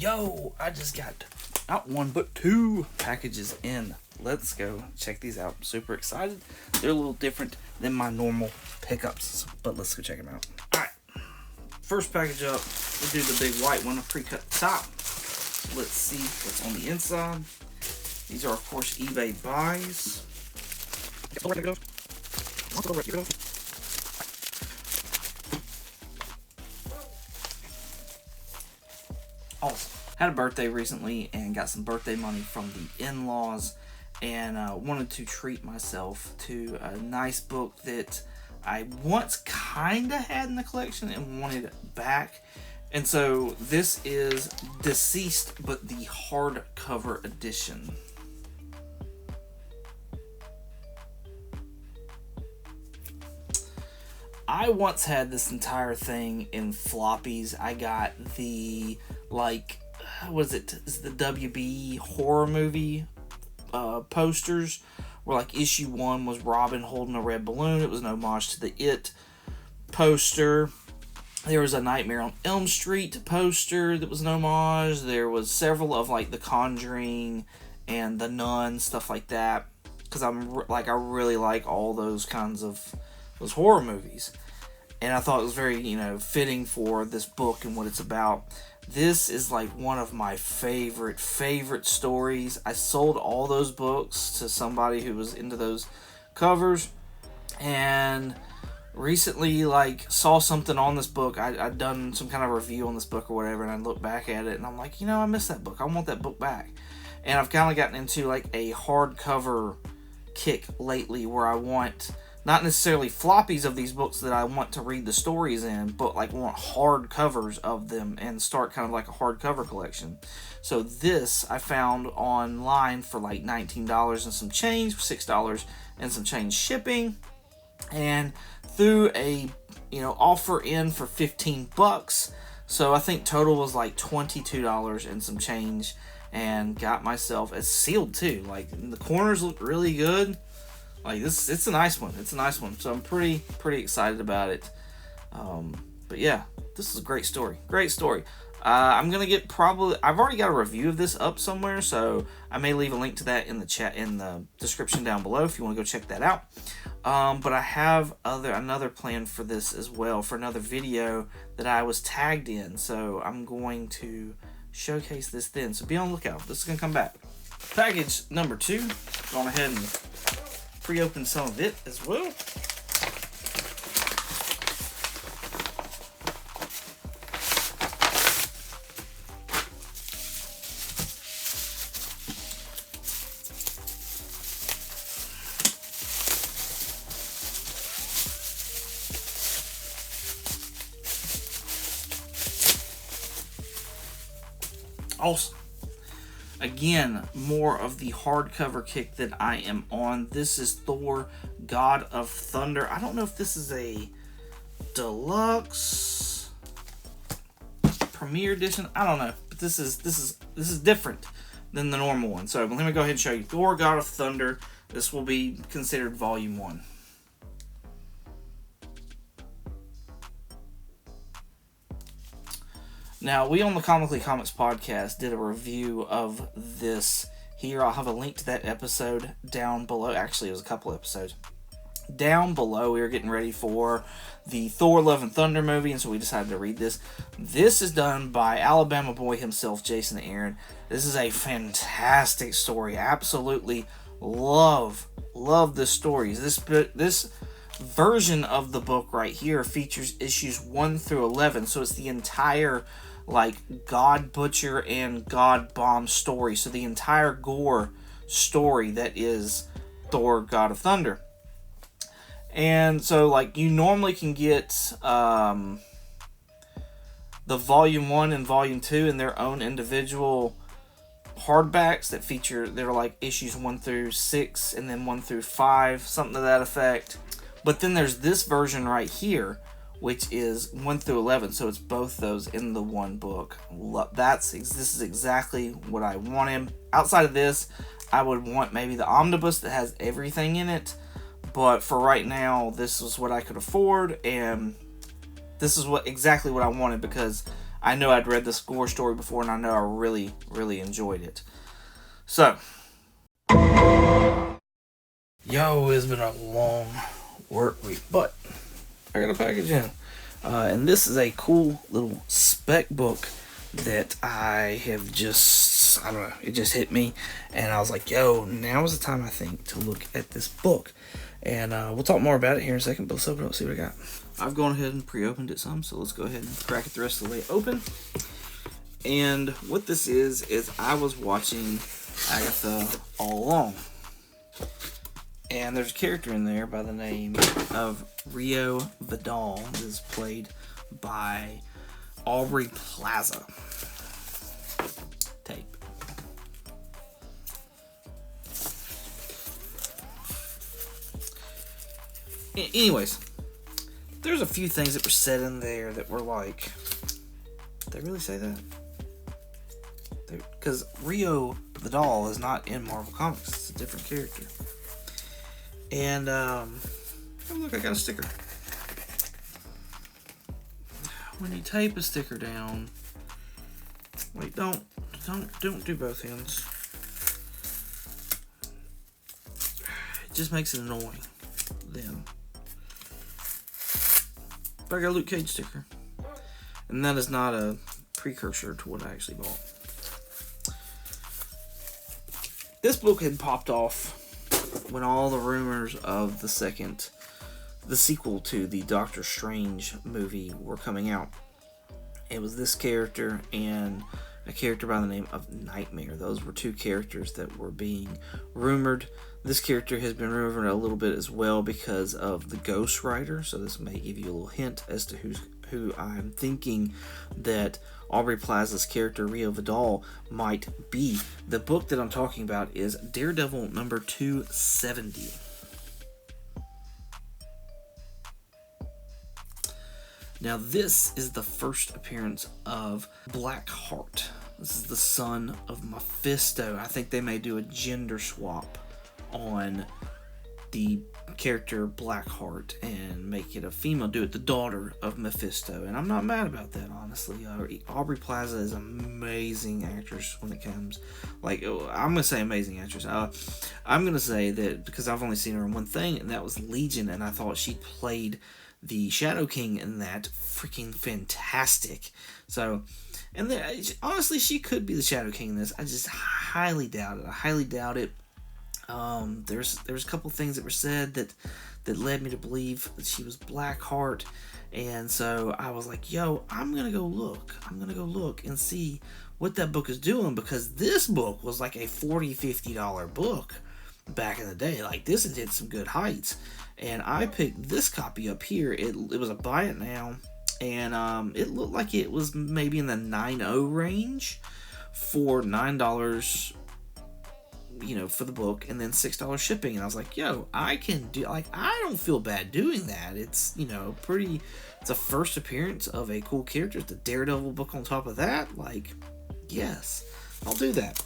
Yo, I just got not one but two packages in. Let's go check these out. I'm super excited. They're a little different than my normal pickups, but let's go check them out. Alright, first package up, we'll do the big white one, a pre-cut top. Let's see what's on the inside. These are, of course, eBay buys. Awesome. Had a birthday recently and got some birthday money from the in-laws, and wanted to treat myself to a nice book that I once kind of had in the collection and wanted it back. And so this is Deceased, but the hardcover edition. I once had this entire thing in floppies. I got the, what is it? Is the WB horror movie posters, where like issue 1 was Robin holding a red balloon. It was an homage to the It poster. There was a Nightmare on Elm Street poster that was an homage. There was several of like The Conjuring and The Nun, stuff like that. Because I really like all those kinds of those horror movies. And I thought it was very, fitting for this book and what it's about. This is like one of my favorite stories. I sold all those books to somebody who was into those covers, and recently saw something on this book. I'd done some kind of review on this book or whatever, and I looked back at it and I'm like, I missed that book. I want that book back. And I've kind of gotten into like a hardcover kick lately, where I want not necessarily floppies of these books that I want to read the stories in, but want hard covers of them and start kind of like a hardcover collection. So this I found online for like $19 and some change, $6 and some change shipping, and threw a offer in for $15. So I think total was like $22 and some change, and got myself, it's sealed too. The corners look really good. It's a nice one. It's a nice one. So I'm pretty excited about it. But yeah, this is a great story. Great story. I'm gonna get I've already got a review of this up somewhere, so I may leave a link to that in the chat, in the description down below, if you want to go check that out. But I have another plan for this as well, for another video that I was tagged in. So I'm going to showcase this then. So be on the lookout. This is gonna come back. Package number 2. Going ahead and pre-open some of it as well. Awesome. Again, more of the hardcover kick that I am on. This is Thor, God of Thunder. I don't know if this is a deluxe premiere edition. I don't know, but this is different than the normal one. So let me go ahead and show you Thor, God of Thunder. This will be considered volume 1. Now, we on the Comically Comics podcast did a review of this here. I'll have a link to that episode down below. Actually, it was a couple episodes. Down below, we were getting ready for the Thor Love and Thunder movie, and so we decided to read this. This is done by Alabama boy himself, Jason Aaron. This is a fantastic story. Absolutely love this story. This version of the book right here features issues 1 through 11, so it's the entire God Butcher and God Bomb story. So the entire gore story that is Thor, God of Thunder. And so you normally can get the volume 1 and volume 2 in their own individual hardbacks that feature, they're issues 1 through 6 and then 1 through 5, something to that effect. But then there's this version right here, which is 1 through 11, so it's both those in the one book. This is exactly what I wanted. Outside of this, I would want maybe the omnibus that has everything in it, but for right now, this is what I could afford, and this is exactly what I wanted, because I know I'd read the score story before, and I know I really, really enjoyed it. So, yo, it's been a long work week, but I got a package in. And this is a cool little spec book that I have just, I don't know, it just hit me. And I was like, yo, now is the time, I think, to look at this book. And we'll talk more about it here in a second, but let's open it up, see what I got. I've gone ahead and pre-opened it some, so let's go ahead and crack it the rest of the way open. And what this is I was watching Agatha all along. And there's a character in there by the name of Rio Vidal. This is played by Aubrey Plaza. Tape. Anyways, there's a few things that were said in there that were like, did they really say that? Because Rio Vidal is not in Marvel Comics. It's a different character. And, oh look, I got a sticker. When you tape a sticker down, wait, don't do both ends. It just makes it annoying then. But I got a Luke Cage sticker. And that is not a precursor to what I actually bought. This book had popped off when all the rumors of the sequel to the Doctor Strange movie were coming out. It was this character and a character by the name of Nightmare. Those were two characters that were being rumored. This character has been rumored a little bit as well because of the Ghost Rider, so this may give you a little hint as to who I'm thinking that Aubrey Plaza's character Rio Vidal might be. The book that I'm talking about is Daredevil number 270. Now this is the first appearance of Blackheart. This is the son of Mephisto. I think they may do a gender swap on the character Blackheart and make it a female, do it the daughter of Mephisto, and I'm not mad about that, honestly. Aubrey Plaza is an amazing actress when it comes, like, I'm gonna say amazing actress. I'm gonna say that because I've only seen her in one thing, and that was Legion, and I thought she played the Shadow King in that freaking fantastic. So, and honestly, she could be the Shadow King in this. I just highly doubt it. There's a couple things that were said that led me to believe that she was Blackheart, and so I was like, yo, I'm gonna go look and see what that book is doing, because this book was like a $40-50 book back in the day. Like, this had hit some good heights, and I picked this copy up here. It was a buy it now, and it looked like it was maybe in the 9.0 range for $9, for the book, and then $6 shipping. And I was like, yo, I can do, like, I don't feel bad doing that. It's, it's a first appearance of a cool character. It's the Daredevil book on top of that. Like, yes, I'll do that.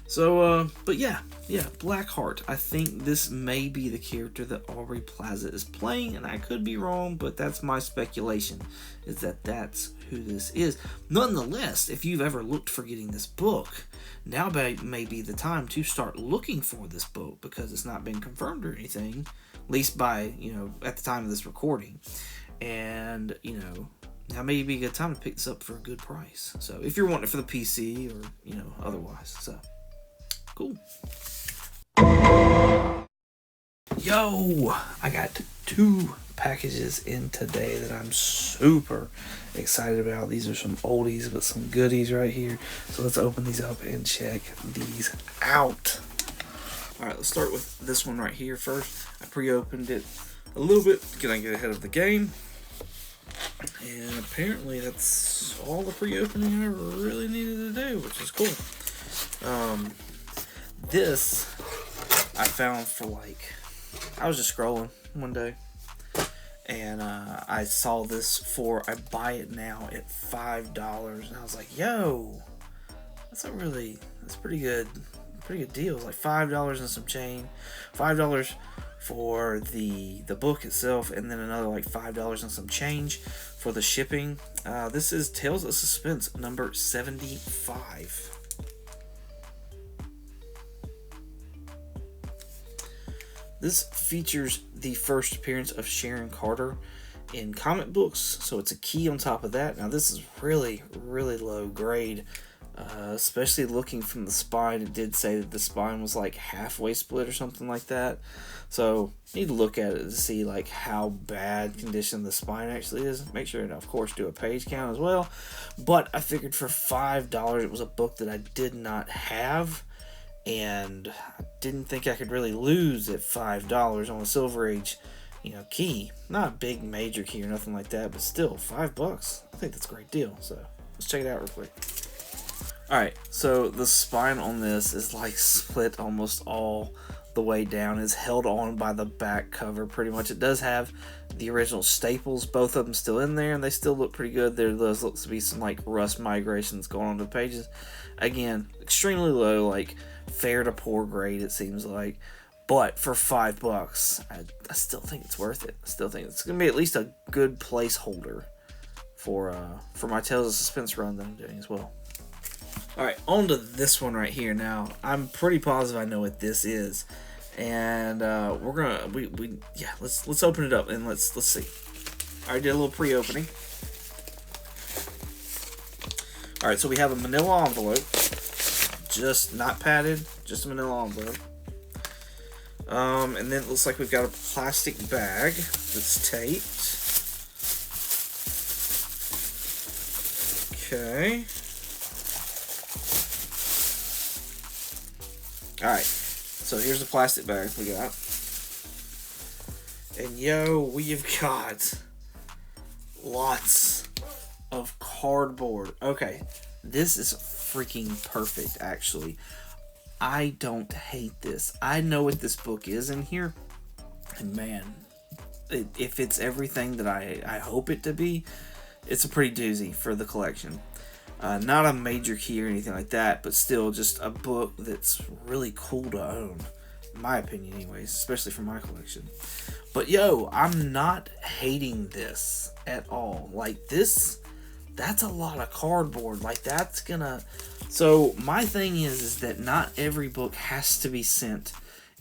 So, but yeah, Blackheart. I think this may be the character that Aubrey Plaza is playing, and I could be wrong, but that's my speculation, is that that's who this is. Nonetheless, if you've ever looked for getting this book, now may be the time to start looking for this book, because it's not been confirmed or anything, at least by, at the time of this recording. And, now may be a good time to pick this up for a good price. So, if you're wanting it for the PC or, otherwise. So, cool. Yo, I got 2 packages in today that I'm super excited about. These are some oldies, but some goodies right here. So let's open these up and check these out. Alright, let's start with this one right here first. I pre-opened it a little bit to get ahead of the game. And apparently that's all the pre-opening I really needed to do, which is cool. This I found for I was just scrolling one day, and I saw this for a buy it now at $5, and I was like, yo, that's pretty good deal. It's like $5 and some change, $5 for the book itself, and then another like $5 and some change for the shipping. This is Tales of Suspense number 75. This features the first appearance of Sharon Carter in comic books, so it's a key on top of that. Now this is really, really low grade, especially looking from the spine. It did say that the spine was like halfway split or something like that, so you need to look at it to see like how bad condition the spine actually is. Make sure to, of course, do a page count as well, but I figured for $5 it was a book that I did not have, and I didn't think I could really lose at $5 on a Silver Age, key. Not a big major key or nothing like that, but still, $5. I think that's a great deal. So let's check it out real quick. Alright, so the spine on this is like split almost all the way down. It's held on by the back cover pretty much. It does have the original staples, both of them still in there, and they still look pretty good. There looks to be some like rust migrations going on to the pages. Again, extremely low, like fair to poor grade it seems like. But for $5, I still think it's worth it. I still think it's going to be at least a good placeholder for my Tales of Suspense run that I'm doing as well. Alright, on to this one right here. Now, I'm pretty positive I know what this is. And we're gonna let's open it up and let's see. I already did a little pre-opening. Alright, so we have a manila envelope. Just not padded, just a manila envelope. And then it looks like we've got a plastic bag that's taped. Okay. Alright, so here's the plastic bag we got. And we've got lots of cardboard. Okay, this is freaking perfect, actually. I don't hate this. I know what this book is in here, and man, if it's everything that I hope it to be, it's a pretty doozy for the collection. Not a major key or anything like that, but still just a book that's really cool to own, in my opinion anyways, especially for my collection. But I'm not hating this at all. Like this, that's a lot of cardboard. Like that's gonna... So my thing is that not every book has to be sent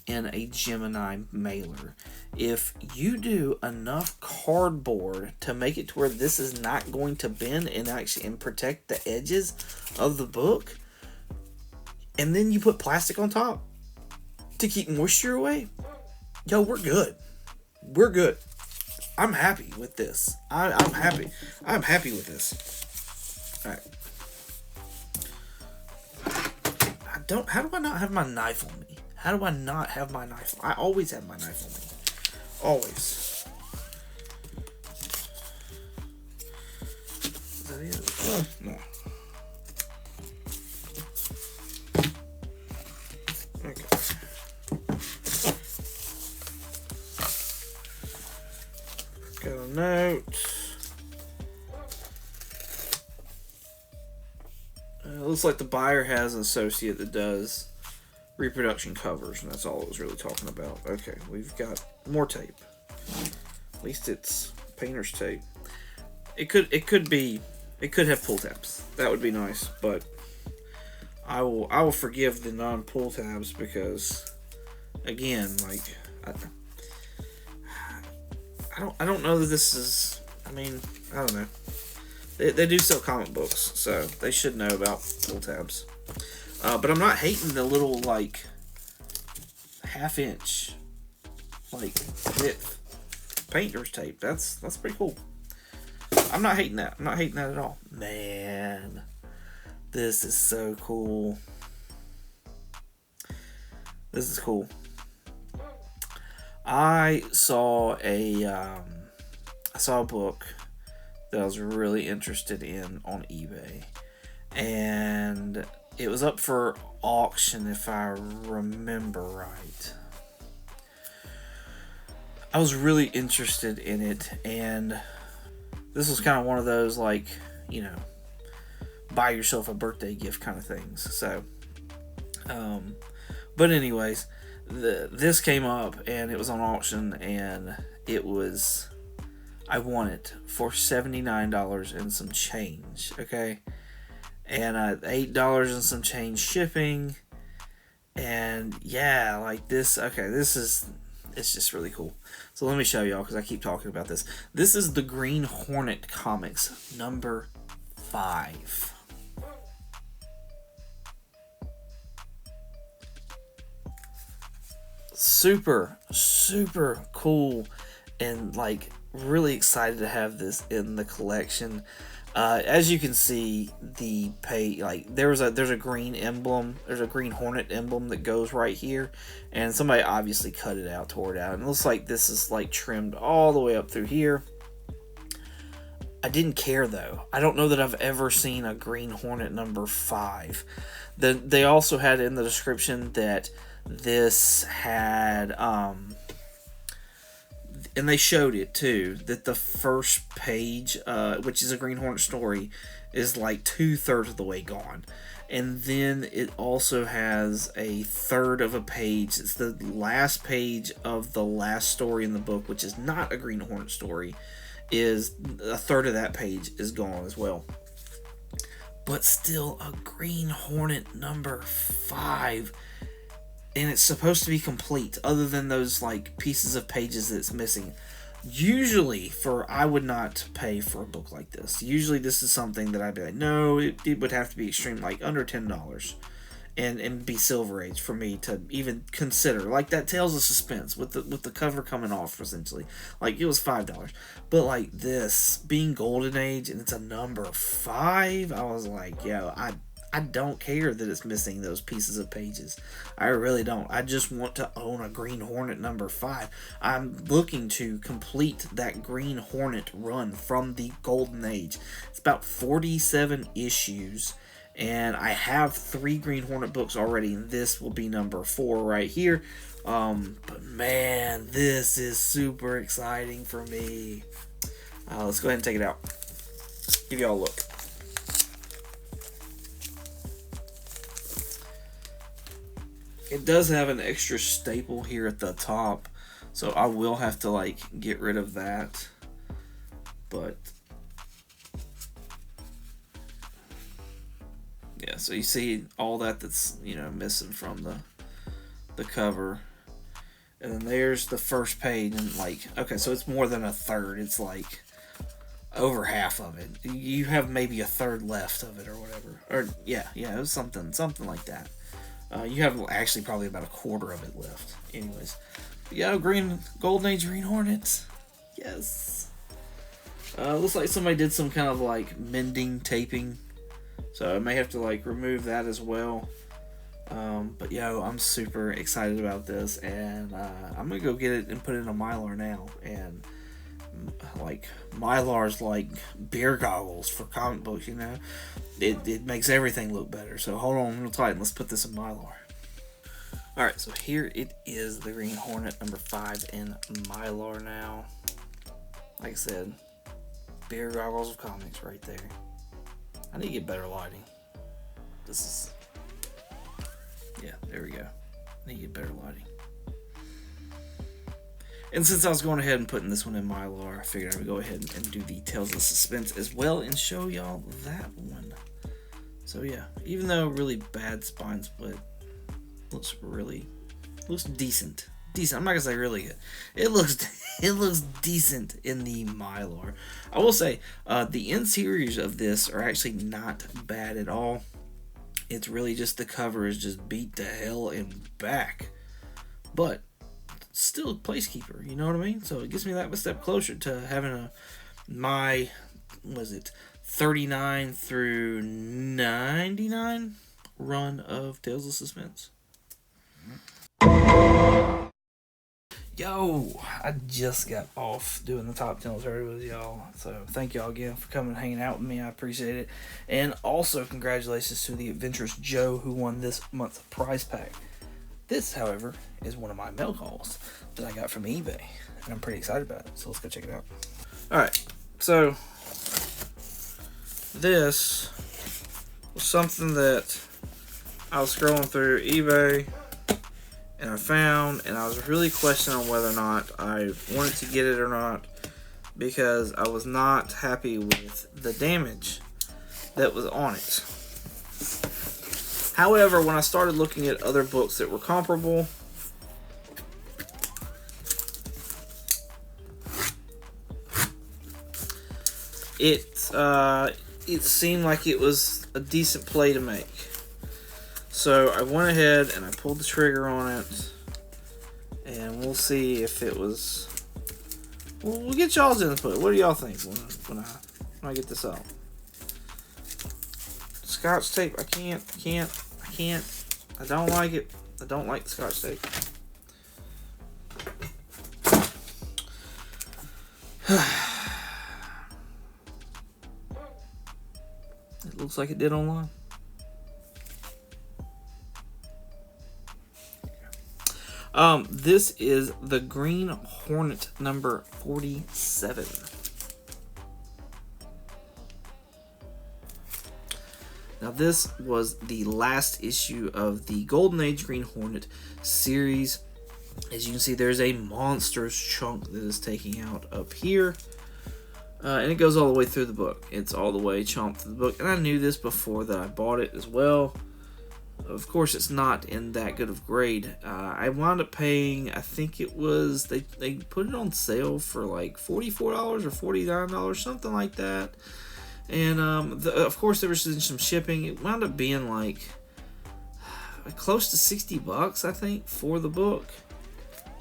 in a Gemini mailer. If you do enough cardboard to make it to where this is not going to bend and protect the edges of the book, and then you put plastic on top to keep moisture away, we're good. We're good. I'm happy with this. I'm happy. I'm happy with this. All right. How do I not have my knife on me? How do I not have my knife on me? I always have my knife on me. Always. Is that it? Oh, no. Okay. Got a note. It looks like the buyer has an associate that does reproduction covers, and that's all it was really talking about. Okay, we've got more tape. At least it's painter's tape. It could have pull tabs. That would be nice, but I will forgive the non-pull tabs because, again, like I don't know that this is. I mean, I don't know. They do sell comic books, so they should know about pull tabs. But I'm not hating the little, like, half-inch, like, width painter's tape. That's pretty cool. I'm not hating that. I'm not hating that at all. Man, this is so cool. This is cool. I saw a book that I was really interested in on eBay, and it was up for auction if I remember right. I was really interested in it, and this was kind of one of those, like, buy yourself a birthday gift kind of things. So, but anyways, this came up and it was on auction, and I won it for $79 and some change. Okay, and $8 and some change shipping, and yeah, like this. Okay, it's just really cool. So let me show y'all, because I keep talking about this. This is the Green Hornet Comics number 5. Super, super cool, and like really excited to have this in the collection. As you can see, the page, like there's a green emblem, there's a Green Hornet emblem that goes right here, and somebody obviously cut it out, tore it out, and it looks like this is like trimmed all the way up through here. I didn't care though. I don't know that I've ever seen a Green Hornet number 5. They also had in the description that this had and they showed it too, that the first page, which is a Green Hornet story, is like 2/3 of the way gone. And then it also has a third of a page. It's the last page of the last story in the book, which is not a Green Hornet story. Is a third of that page is gone as well. But still a Green Hornet number 5. And it's supposed to be complete, other than those like pieces of pages that's missing. Usually, I would not pay for a book like this. Usually, this is something that I'd be like, no, it would have to be extreme, like under $10, and be Silver Age for me to even consider. Like that Tales of Suspense with the cover coming off, essentially, like it was $5. But like this being Golden Age and it's a number 5, I was like, yo, I don't care that it's missing those pieces of pages. I really don't. I just want to own a Green Hornet number 5. I'm looking to complete that Green Hornet run from the Golden Age. It's about 47 issues, and I have 3 Green Hornet books already, and this will be number 4 right here. But man, this is super exciting for me. Let's go ahead and take it out. Give y'all a look. It does have an extra staple here at the top, so I will have to like get rid of that. But yeah, so you see all that's missing from the cover. And then there's the first page, and like, okay, so it's more than a third. It's like over half of it. You have maybe a third left of it or whatever. Or yeah, it was something like that. You have actually probably about a quarter of it left. Anyways, but yeah, Golden Age Green Hornets. Yes. Looks like somebody did some kind of like mending taping, so I may have to like remove that as well. But yo, I'm super excited about this, and I'm gonna go get it and put it in a Mylar now. And like Mylar's like beer goggles for comic books, it makes everything look better. So hold on real tight and let's put this in Mylar. Alright, so here it is, the Green Hornet number 5 in Mylar now. Like I said, beer goggles of comics right there. I need to get better lighting. Yeah, there we go. I need to get better lighting. And since I was going ahead and putting this one in Mylar, I figured I would go ahead and do the Tales of Suspense as well and show y'all that one. So yeah, even though really bad spine split, looks decent. I'm not gonna say really good. It looks decent in the Mylar. I will say the interiors of this are actually not bad at all. It's really just the cover is just beat to hell and back, but still a placekeeper, you know what I mean? So it gets me that step closer to having my 39 through 99 run of Tales of Suspense. Yo, I just got off doing the top 10 30 with y'all, so thank y'all again for coming and hanging out with me. I appreciate it. And also congratulations to the Adventurous Joe who won this month's prize pack. This, however, is one of my mail calls that I got from eBay, and I'm pretty excited about it, so let's go check it out. Alright, so this was something that I was scrolling through eBay, and I found, and I was really questioning whether or not I wanted to get it or not, because I was not happy with the damage that was on it. However, when I started looking at other books that were comparable, it seemed like it was a decent play to make. So I went ahead and I pulled the trigger on it, and we'll see if it was. We'll get y'all's input. What do y'all think when I get this out? Scotch tape. I can't. I don't like it. I don't like the Scotch tape. It looks like it did online. This is the Green Hornet number 47. Now, this was the last issue of the Golden Age Green Hornet series. As you can see, there's a monstrous chunk that is taking out up here. And it goes all the way through the book. It's all the way chomped through the book. And I knew this before that I bought it as well. Of course, it's not in that good of grade. I wound up paying, I think it was, they put it on sale for like $44 or $49, something like that. And of course, there was some shipping. It wound up being like close to $60, I think, for the book.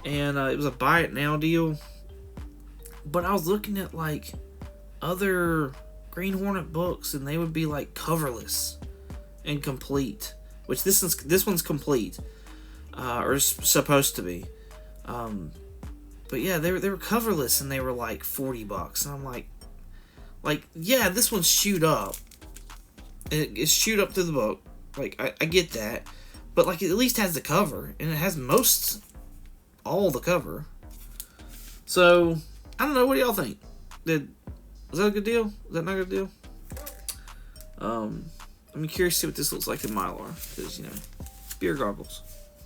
And it was a buy it now deal. But I was looking at like other Green Hornet books, and they would be like coverless and complete. Which this one's complete, or is supposed to be. But yeah, they were coverless, and they were like $40, and I'm like yeah, this one's chewed up. It's chewed up through the book. Like I get that, but like it at least has the cover, and it has all the cover. So I don't know. What do y'all think? Was that a good deal? Was that not a good deal? I'm curious to see what this looks like in Mylar, because, you know, beer goggles.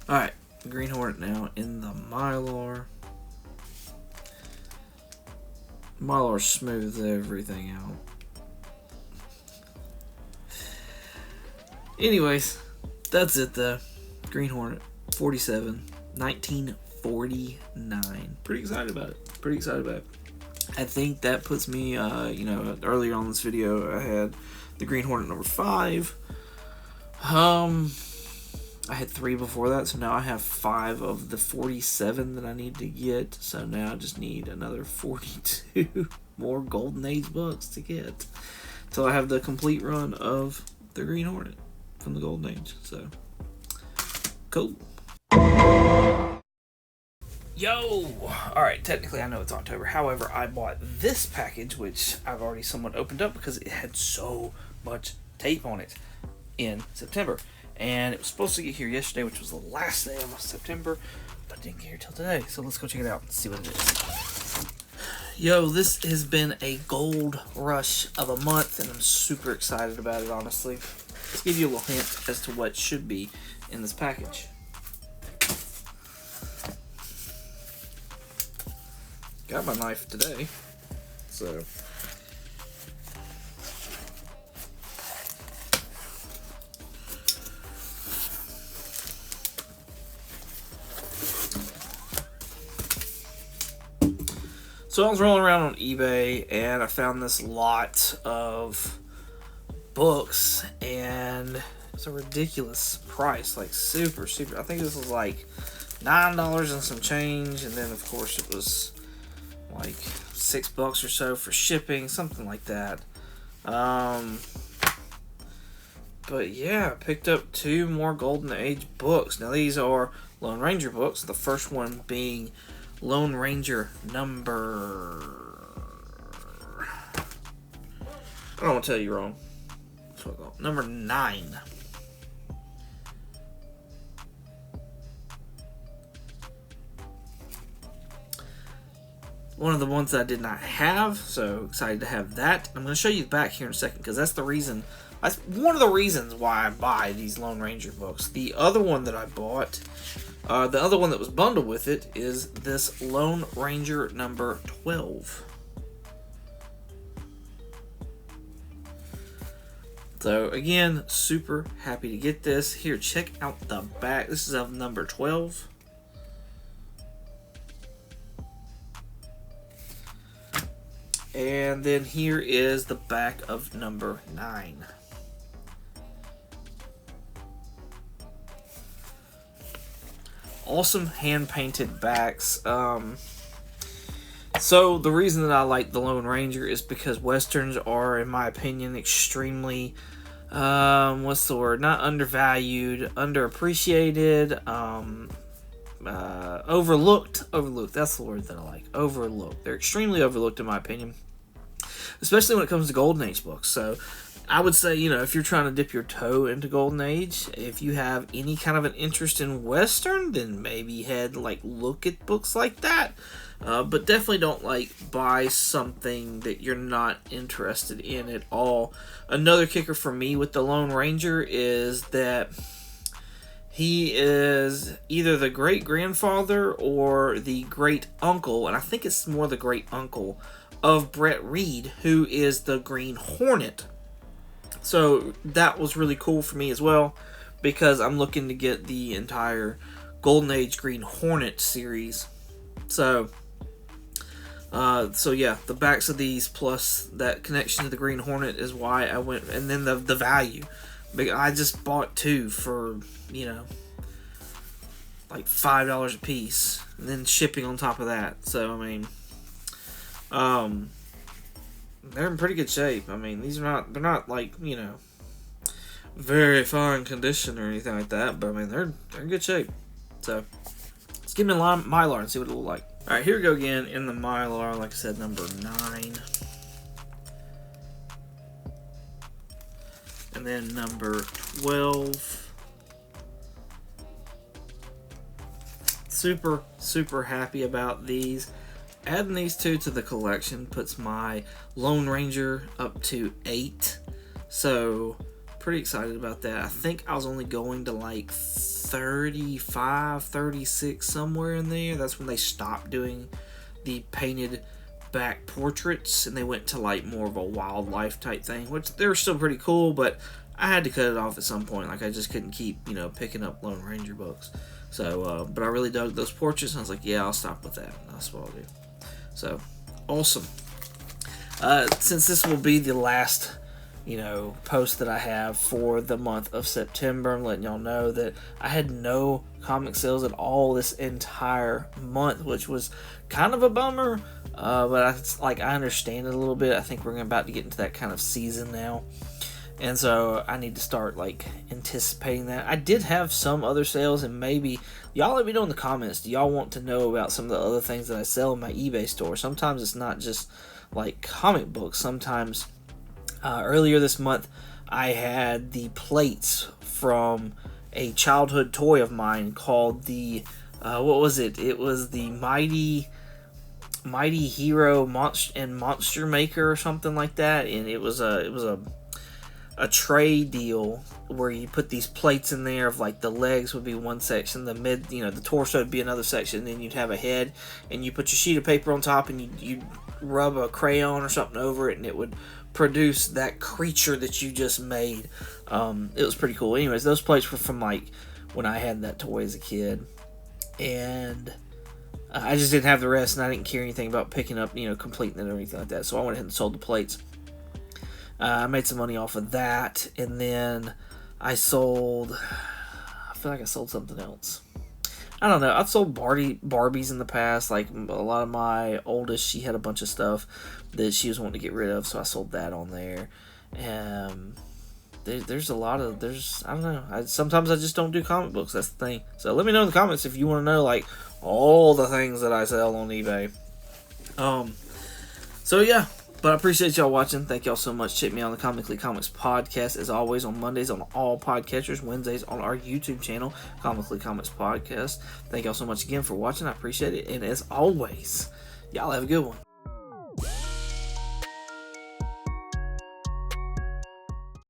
Alright, Green Hornet now in the Mylar. Mylar smooths everything out. Anyways, that's it though. Green Hornet, 47, 1949. Pretty excited about it. I think that puts me, you know, earlier on this video I had the Green Hornet number 5. I had 3 before that, so now I have 5 of the 47 that I need to get. So now I just need another 42 more Golden Age books to get till I have the complete run of the Green Hornet from the Golden Age. So cool. Yo! Alright, technically I know it's October. However, I bought this package, which I've already somewhat opened up because it had so much tape on it in September. And it was supposed to get here yesterday, which was the last day of September, but it didn't get here till today. So let's go check it out and see what it is. Yo, this has been a gold rush of a month, and I'm super excited about it, honestly. Let's give you a little hint as to what should be in this package. Got my knife today, so I was rolling around on eBay and I found this lot of books, and it's a ridiculous price, like super. I think this was like $9 and some change, and then of course it was like $6 or so for shipping, something like that. But yeah, I picked up 2 more Golden Age books. Now these are Lone Ranger books. The first one being Lone Ranger number... I don't want to tell you wrong. That's what I thought. Number 9. One of the ones that I did not have, so excited to have that. I'm going to show you the back here in a second, because that's one of the reasons why I buy these Lone Ranger books. The other one that I bought The other one that was bundled with it is this Lone Ranger number 12. So again, super happy to get this. Here, check out the back. This is of number 12. And then here is the back of number 9. Awesome hand-painted backs. So the reason that I like the Lone Ranger is because Westerns are, in my opinion, extremely, what's the word? Not undervalued, underappreciated, overlooked. Overlooked, that's the word that I like. Overlooked. They're extremely overlooked, in my opinion, especially when it comes to Golden Age books. So I would say, if you're trying to dip your toe into Golden Age, if you have any kind of an interest in Western, then maybe look at books like that. But definitely don't buy something that you're not interested in at all. Another kicker for me with the Lone Ranger is that he is either the great-grandfather or the great-uncle, and I think it's more the great-uncle, of Brett Reed, who is the Green Hornet. So that was really cool for me as well, because I'm looking to get the entire Golden Age Green Hornet series. So yeah, the backs of these plus that connection to the Green Hornet is why I went, and then the value. I just bought 2 for, $5 a piece, and then shipping on top of that. So, they're in pretty good shape. They're not very fine condition or anything like that, but they're in good shape. So, let's get them in Mylar and see what it will look like. Alright, here we go again in the Mylar, like I said, number 9. And then number 12. Super, super happy about these. Adding these 2 to the collection puts my Lone Ranger up to 8. So, pretty excited about that. I think I was only going to 35, 36, somewhere in there. That's when they stopped doing the painted back portraits, and they went to more of a wildlife type thing, which they're still pretty cool, but I had to cut it off at some point. I just couldn't keep, picking up Lone Ranger books. So, but I really dug those portraits, and I was like, yeah, I'll stop with that. That's what I'll do. So, awesome. Since this will be the last, post that I have for the month of September, I'm letting y'all know that I had no comic sales at all this entire month, which was kind of a bummer. But I understand it a little bit. I think we're about to get into that kind of season now. And so I need to start anticipating that. I did have some other sales, and maybe y'all let me know in the comments. Do y'all want to know about some of the other things that I sell in my eBay store? Sometimes it's not just comic books. Sometimes earlier this month I had the plates from a childhood toy of mine called the what was it? It was the Mighty Hero Monster Maker or something like that, and it was a tray deal where you put these plates in there of the legs would be one section, the the torso would be another section, and then you'd have a head, and you put your sheet of paper on top, and you rub a crayon or something over it, and it would produce that creature that you just made. It was pretty cool. Anyways, those plates were from when I had that toy as a kid, and I just didn't have the rest, and I didn't care anything about picking up, completing it or anything like that. So I went ahead and sold the plates. I made some money off of that, and then I feel like I sold something else. I don't know. I've sold Barbies in the past. A lot of my oldest, she had a bunch of stuff that she was wanting to get rid of, so I sold that on there. There's a lot of, I don't know. Sometimes I just don't do comic books. That's the thing. So let me know in the comments if you want to know, all the things that I sell on eBay. So yeah. But I appreciate y'all watching. Thank y'all so much. Check me out on the Comically Comics podcast, as always, on Mondays on all podcatchers, Wednesdays on our YouTube channel, Comically Comics Podcast. Thank y'all so much again for watching. I appreciate it. And as always, y'all have a good one.